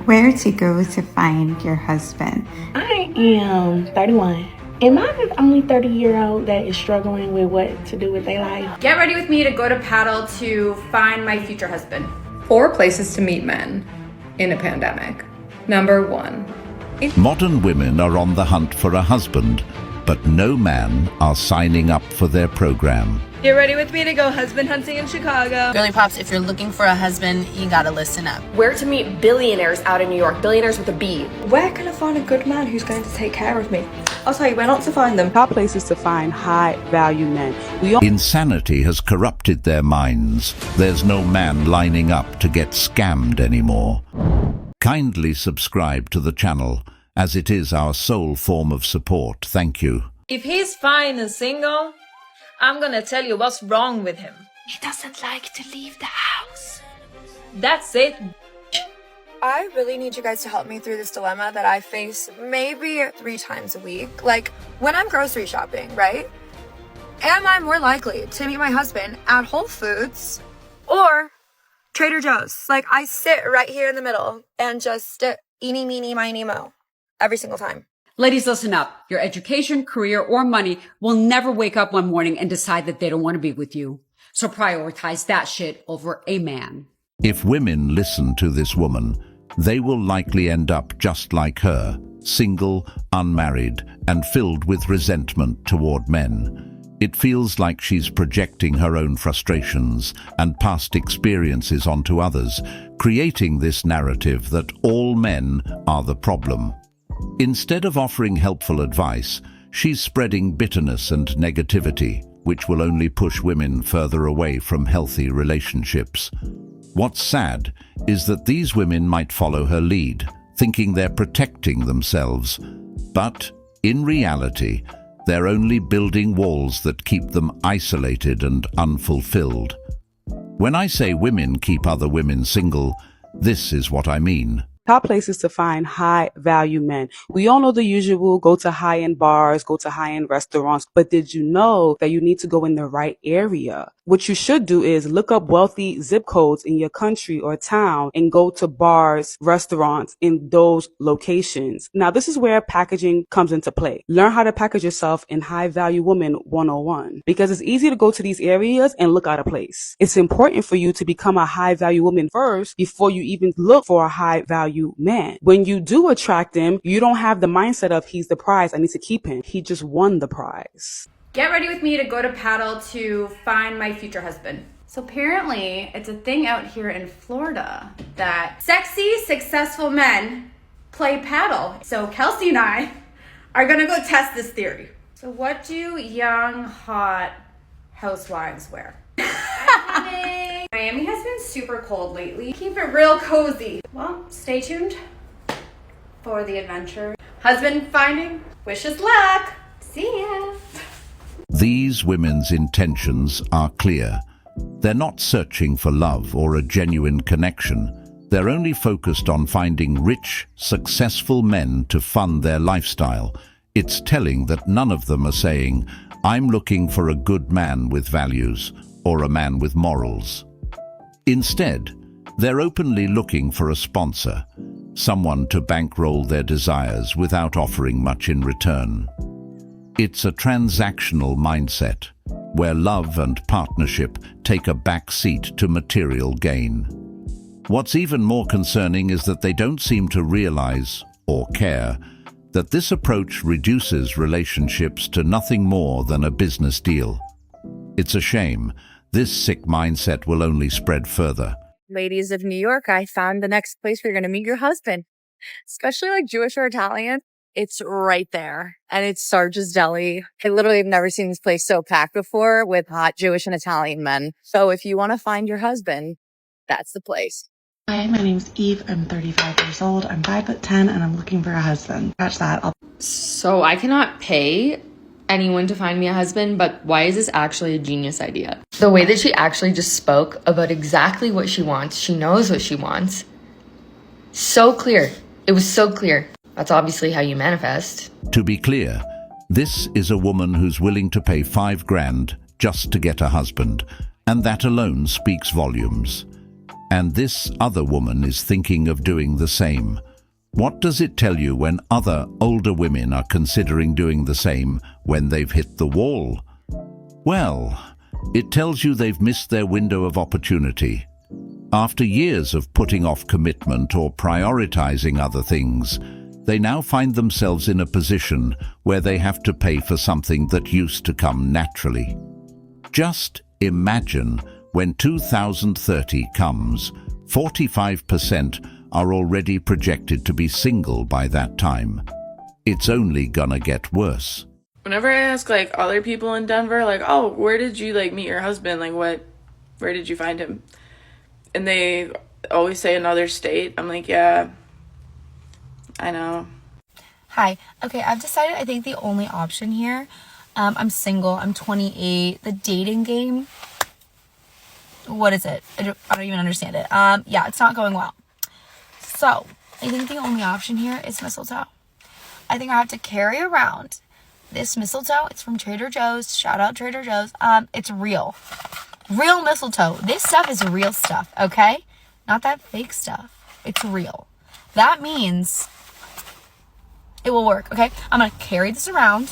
Where to go to find your husband? I am 31. Am I the only 30-year-old that is struggling with what to do with their life? Get ready with me to go to paddle to find my future husband. 4 places to meet men in a pandemic. Number 1. Modern women are on the hunt for a husband, but no man are signing up for their program. Get ready with me to go husband hunting in Chicago. Girly pops, if you're looking for a husband, you gotta listen up. Where to meet billionaires out in New York, billionaires with a B. Where can I find a good man who's going to take care of me? I'll tell you where not to find them. Top places to find high-value men. Insanity has corrupted their minds. There's no man lining up to get scammed anymore. Kindly subscribe to the channel, as it is our sole form of support. Thank you. If he's fine and single, I'm gonna tell you what's wrong with him. He doesn't like to leave the house. That's it. I really need you guys to help me through this dilemma that I face maybe 3 times a week. Like, when I'm grocery shopping, right? Am I more likely to meet my husband at Whole Foods or Trader Joe's? Like, I sit right here in the middle and just eeny, meeny, miny, mo every single time. Ladies, listen up. Your education, career, or money will never wake up one morning and decide that they don't want to be with you. So prioritize that shit over a man. If women listen to this woman, they will likely end up just like her, single, unmarried, and filled with resentment toward men. It feels like she's projecting her own frustrations and past experiences onto others, creating this narrative that all men are the problem. Instead of offering helpful advice, she's spreading bitterness and negativity, which will only push women further away from healthy relationships. What's sad is that these women might follow her lead, thinking they're protecting themselves. But, in reality, they're only building walls that keep them isolated and unfulfilled. When I say women keep other women single, this is what I mean. Top places to find high-value men. We all know the usual, go to high-end bars, go to high-end restaurants, but did you know that you need to go in the right area? What you should do is look up wealthy zip codes in your country or town and go to bars, restaurants in those locations. Now, this is where packaging comes into play. Learn how to package yourself in High-Value Woman 101, because it's easy to go to these areas and look out of place. It's important for you to become a high-value woman first before you even look for a high-value man. When you do attract him, you don't have the mindset of he's the prize, I need to keep him. He just won the prize. Get ready with me to go to paddle to find my future husband. So apparently, it's a thing out here in Florida that sexy, successful men play paddle. So Kelsey and I are gonna go test this theory. So what do young, hot housewives wear? Miami has been super cold lately. Keep it real cozy. Well, stay tuned for the adventure. Husband finding. Wish us luck. See ya. These women's intentions are clear. They're not searching for love or a genuine connection. They're only focused on finding rich, successful men to fund their lifestyle. It's telling that none of them are saying, I'm looking for a good man with values or a man with morals. Instead, they're openly looking for a sponsor, someone to bankroll their desires without offering much in return. It's a transactional mindset, where love and partnership take a back seat to material gain. What's even more concerning is that they don't seem to realize, or care, that this approach reduces relationships to nothing more than a business deal. It's a shame. This sick mindset will only spread further. Ladies of New York, I found the next place where you're going to meet your husband. Especially like Jewish or Italian. It's right there. And it's Sarge's Deli. I literally have never seen this place so packed before with hot Jewish and Italian men. So if you want to find your husband, that's the place. Hi, my name's Eve. I'm 35 years old. I'm 5'10", and I'm looking for a husband. Catch that. So I cannot pay anyone to find me a husband, but why is this actually a genius idea? The way that she actually just spoke about exactly what she wants. She knows what she wants. So clear. It was so clear. That's obviously how you manifest. To be clear, this is a woman who's willing to pay $5 grand just to get a husband, and that alone speaks volumes. And this other woman is thinking of doing the same. What does it tell you when other older women are considering doing the same when they've hit the wall? Well, it tells you they've missed their window of opportunity. After years of putting off commitment or prioritizing other things, they now find themselves in a position where they have to pay for something that used to come naturally. Just imagine when 2030 comes, 45% are already projected to be single by that time. It's only gonna get worse. Whenever I ask like other people in Denver, like, oh, where did you like meet your husband? Like where did you find him? And they always say another state. I'm like, yeah, I know. Hi. Okay, I've decided I think the only option here, I'm single, I'm 28, the dating game, what is it? I don't even understand it. Yeah, it's not going well. So, I think the only option here is mistletoe. I think I have to carry around this mistletoe. It's from Trader Joe's. Shout out Trader Joe's. It's real. Real mistletoe. This stuff is real stuff, okay? Not that fake stuff. It's real. That means it will work, okay? I'm going to carry this around.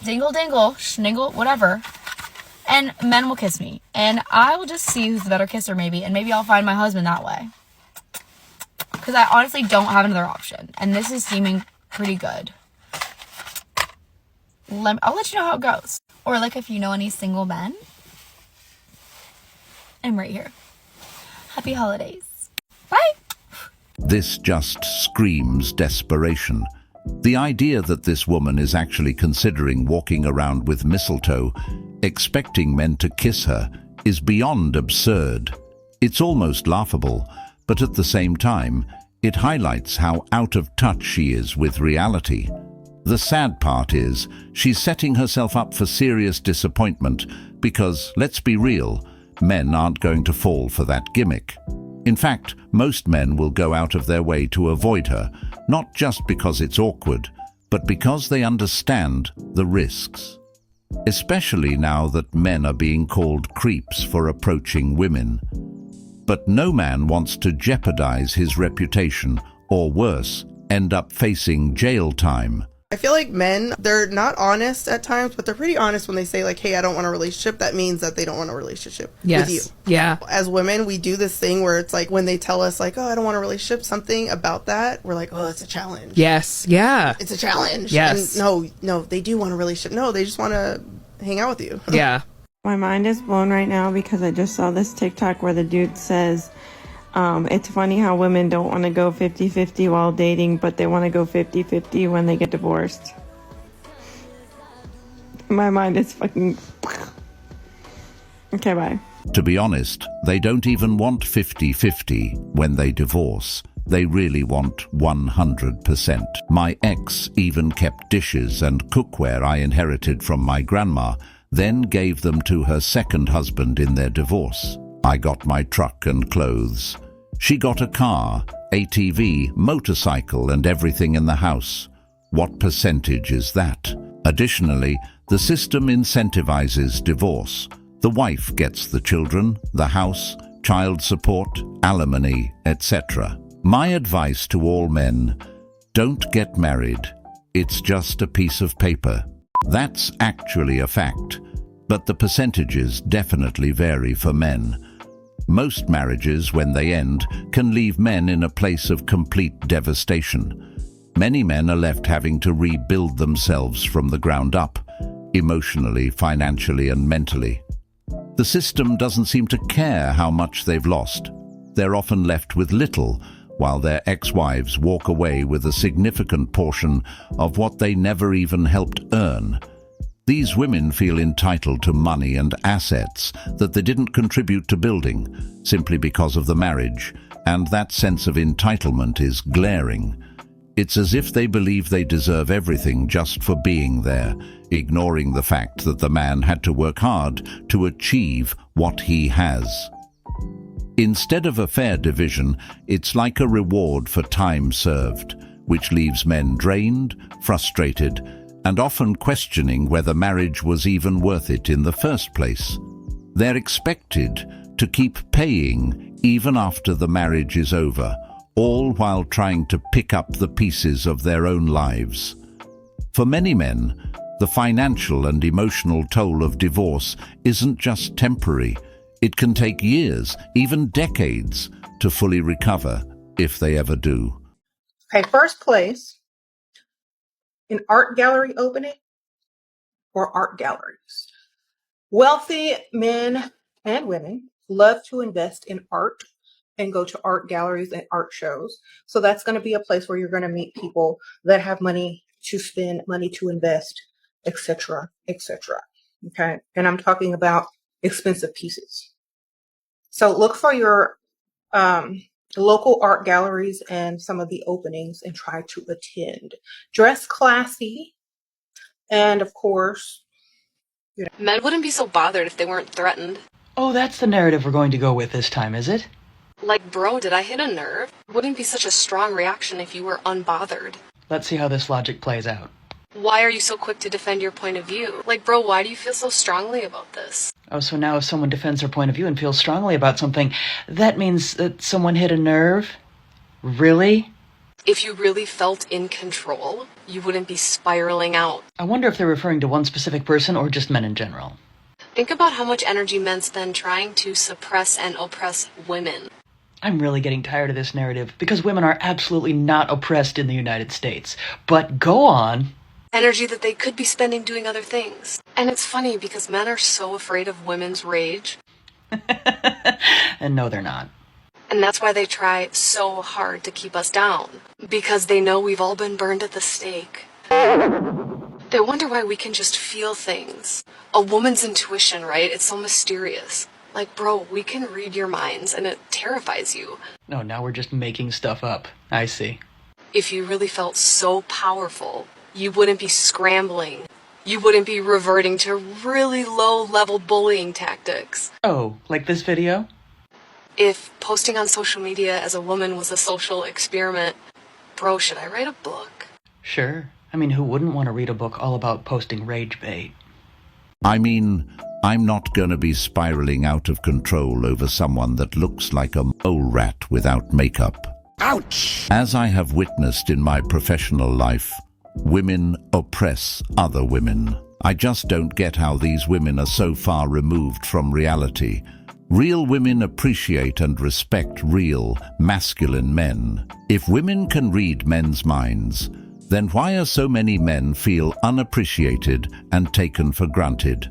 Dingle, dingle, schniggle, whatever. And men will kiss me. And I will just see who's the better kisser maybe. And maybe I'll find my husband that way. Because I honestly don't have another option. And this is seeming pretty good. I'll let you know how it goes. Or like if you know any single men, I'm right here. Happy holidays. Bye. This just screams desperation. The idea that this woman is actually considering walking around with mistletoe, expecting men to kiss her, is beyond absurd. It's almost laughable, but at the same time, it highlights how out of touch she is with reality. The sad part is, she's setting herself up for serious disappointment because, let's be real, men aren't going to fall for that gimmick. In fact, most men will go out of their way to avoid her, not just because it's awkward, but because they understand the risks. Especially now that men are being called creeps for approaching women. But no man wants to jeopardize his reputation, or worse, end up facing jail time. I feel like men, they're not honest at times, but they're pretty honest when they say like, hey, I don't want a relationship. That means that they don't want a relationship with you. Yeah. As women, we do this thing where it's like when they tell us like, oh, I don't want a relationship, something about that, we're like, oh, it's a challenge. Yes. Yeah. It's a challenge. Yes. And no, they do want a relationship. No, they just want to hang out with you. Yeah. My mind is blown right now because I just saw this TikTok where the dude says, it's funny how women don't want to go 50-50 while dating, but they want to go 50-50 when they get divorced. My mind is fucking... Okay, bye. To be honest, they don't even want 50-50 when they divorce. They really want 100%. My ex even kept dishes and cookware I inherited from my grandma, then gave them to her second husband in their divorce. I got my truck and clothes. She got a car, ATV, motorcycle, and everything in the house. What percentage is that? Additionally, the system incentivizes divorce. The wife gets the children, the house, child support, alimony, etc. My advice to all men, don't get married. It's just a piece of paper. That's actually a fact, but the percentages definitely vary for men. Most marriages, when they end, can leave men in a place of complete devastation. Many men are left having to rebuild themselves from the ground up, emotionally, financially, and mentally. The system doesn't seem to care how much they've lost. They're often left with little, while their ex-wives walk away with a significant portion of what they never even helped earn. These women feel entitled to money and assets that they didn't contribute to building, simply because of the marriage, and that sense of entitlement is glaring. It's as if they believe they deserve everything just for being there, ignoring the fact that the man had to work hard to achieve what he has. Instead of a fair division, it's like a reward for time served, which leaves men drained, frustrated, and often questioning whether marriage was even worth it in the first place. They're expected to keep paying even after the marriage is over, all while trying to pick up the pieces of their own lives. For many men, the financial and emotional toll of divorce isn't just temporary. It can take years, even decades, to fully recover, if they ever do. Okay, first place, an art gallery opening or art galleries. Wealthy men and women love to invest in art and go to art galleries and art shows. So that's going to be a place where you're going to meet people that have money to spend, money to invest, etc., etc. Okay, and I'm talking about expensive pieces. So look for your local art galleries and some of the openings and try to attend. Dress classy, and of course, Men wouldn't be so bothered if they weren't threatened. Oh, that's the narrative we're going to go with this time, is it? Like, bro, did I hit a nerve? Wouldn't be such a strong reaction if you were unbothered. Let's see how this logic plays out. Why are you so quick to defend your point of view? Like, bro, why do you feel so strongly about this? Oh, so now if someone defends their point of view and feels strongly about something, that means that someone hit a nerve? Really? If you really felt in control, you wouldn't be spiraling out. I wonder if they're referring to one specific person or just men in general. Think about how much energy men spend trying to suppress and oppress women. I'm really getting tired of this narrative because women are absolutely not oppressed in the United States. But go on. Energy that they could be spending doing other things. And it's funny because men are so afraid of women's rage. And no, they're not. And that's why they try so hard to keep us down. Because they know we've all been burned at the stake. They wonder why we can just feel things. A woman's intuition, right? It's so mysterious. Like, bro, we can read your minds and it terrifies you. No, now we're just making stuff up. I see. If you really felt so powerful, you wouldn't be scrambling. You wouldn't be reverting to really low-level bullying tactics. Oh, like this video? If posting on social media as a woman was a social experiment, bro, should I write a book? Sure. I mean, who wouldn't want to read a book all about posting rage bait? I mean, I'm not going to be spiraling out of control over someone that looks like a mole rat without makeup. Ouch! As I have witnessed in my professional life, women oppress other women. I just don't get how these women are so far removed from reality. Real women appreciate and respect real, masculine men. If women can read men's minds, then why are so many men feel unappreciated and taken for granted?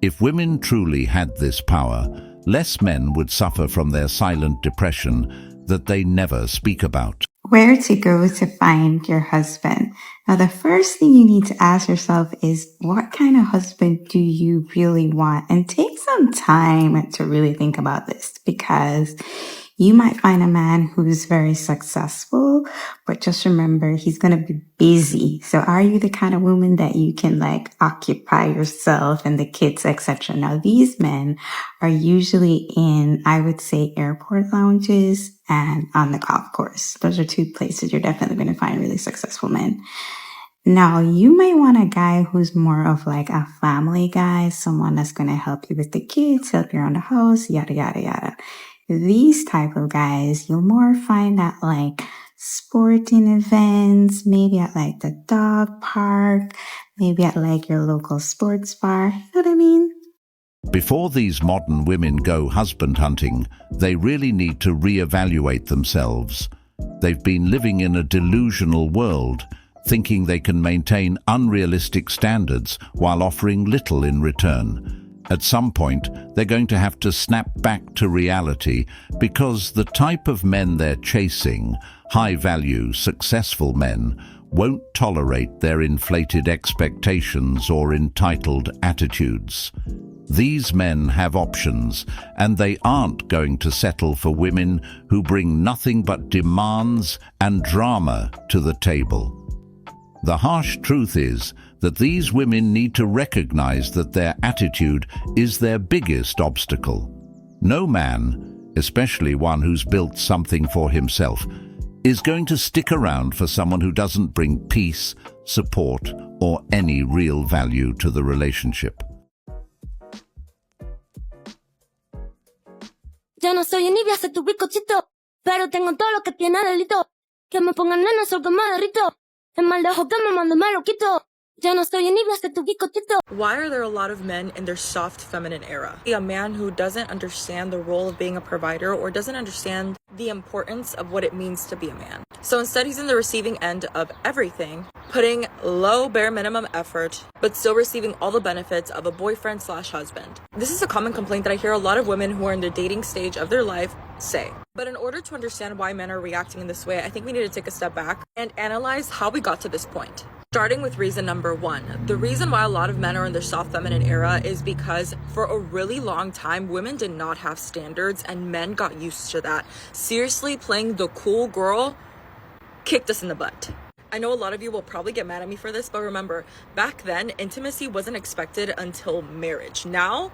If women truly had this power, less men would suffer from their silent depression that they never speak about. Where to go to find your husband? Now, the first thing you need to ask yourself is, what kind of husband do you really want? And take some time to really think about this, because you might find a man who's very successful, but just remember, he's going to be busy. So are you the kind of woman that you can like occupy yourself and the kids, etc.? Now, these men are usually in, I would say, airport lounges and on the golf course. Those are two places you're definitely going to find really successful men. Now, you might want a guy who's more of like a family guy, someone that's going to help you with the kids, help you around the house, yada, yada, yada. These type of guys, you'll more find at like sporting events, maybe at like the dog park, maybe at like your local sports bar. You know what I mean? Before these modern women go husband hunting, they really need to reevaluate themselves. They've been living in a delusional world, thinking they can maintain unrealistic standards while offering little in return. At some point, they're going to have to snap back to reality, because the type of men they're chasing, high-value, successful men, won't tolerate their inflated expectations or entitled attitudes. These men have options, and they aren't going to settle for women who bring nothing but demands and drama to the table. The harsh truth is that these women need to recognize that their attitude is their biggest obstacle. No man, especially one who's built something for himself, is going to stick around for someone who doesn't bring peace, support, or any real value to the relationship. Yo no soy envidia, ser tu bizcochito. Pero tengo todo lo que tiene delito. Que me pongan nena, sol que me derrito. El mal de ojo que me mando me lo quito. Yo no estoy en Iblas de tu bizcochito. Why are there a lot of men in their soft feminine era? A man who doesn't understand the role of being a provider or doesn't understand the importance of what it means to be a man. So instead he's in the receiving end of everything, putting low bare minimum effort, but still receiving all the benefits of a boyfriend slash husband. This is a common complaint that I hear a lot of women who are in the dating stage of their life say. But in order to understand why men are reacting in this way, I think we need to take a step back and analyze how we got to this point. Starting with reason number one. The reason why a lot of men are in their soft feminine era is because for a really long time, women did not have standards and men got used to that. Seriously, playing the cool girl kicked us in the butt. I know a lot of you will probably get mad at me for this, but remember, back then, intimacy wasn't expected until marriage. Now,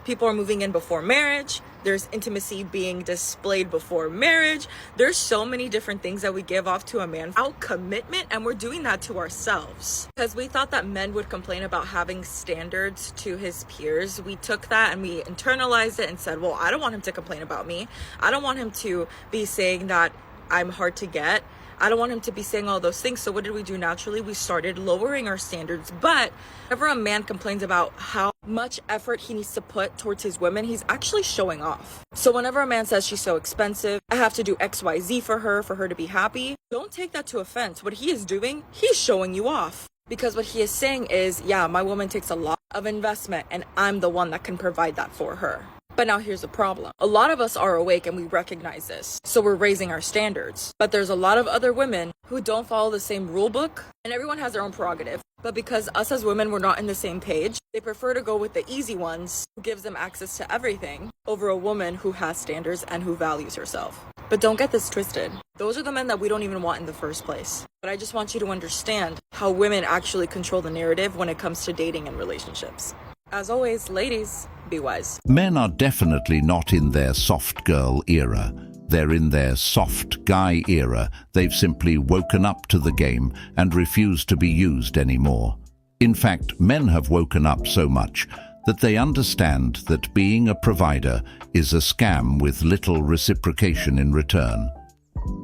people are moving in before marriage. There's intimacy being displayed before marriage. There's so many different things that we give off to a man without commitment, and we're doing that to ourselves. Because we thought that men would complain about having standards to his peers. We took that and we internalized it and said, well, I don't want him to complain about me. I don't want him to be saying that I'm hard to get. I don't want him to be saying all those things. So what did we do naturally? We started lowering our standards. But whenever a man complains about how much effort he needs to put towards his women, he's actually showing off. So whenever a man says she's so expensive, I have to do XYZ for her to be happy, don't take that to offense. What he is doing, he's showing you off. Because what he is saying is, yeah, my woman takes a lot of investment and I'm the one that can provide that for her. But now here's the problem. A lot of us are awake and we recognize this. So we're raising our standards. But there's a lot of other women who don't follow the same rule book, and everyone has their own prerogative. But because us as women, we're not in the same page, they prefer to go with the easy ones who gives them access to everything over a woman who has standards and who values herself. But don't get this twisted. Those are the men that we don't even want in the first place. But I just want you to understand how women actually control the narrative when it comes to dating and relationships. As always, ladies, be wise. Men are definitely not in their soft girl era. They're in their soft guy era. They've simply woken up to the game and refuse to be used anymore. In fact, men have woken up so much that they understand that being a provider is a scam with little reciprocation in return.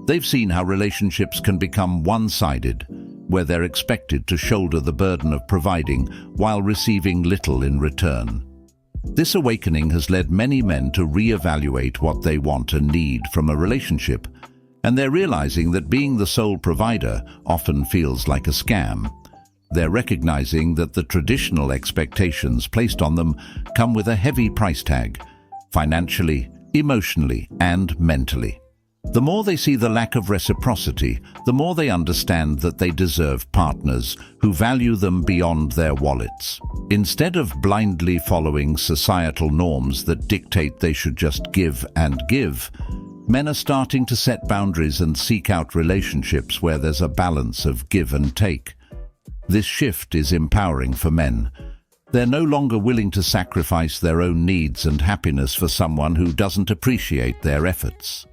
They've seen how relationships can become one-sided, where they're expected to shoulder the burden of providing while receiving little in return. This awakening has led many men to reevaluate what they want and need from a relationship, and they're realizing that being the sole provider often feels like a scam. They're recognizing that the traditional expectations placed on them come with a heavy price tag, financially, emotionally, and mentally. The more they see the lack of reciprocity, the more they understand that they deserve partners who value them beyond their wallets. Instead of blindly following societal norms that dictate they should just give and give, men are starting to set boundaries and seek out relationships where there's a balance of give and take. This shift is empowering for men. They're no longer willing to sacrifice their own needs and happiness for someone who doesn't appreciate their efforts.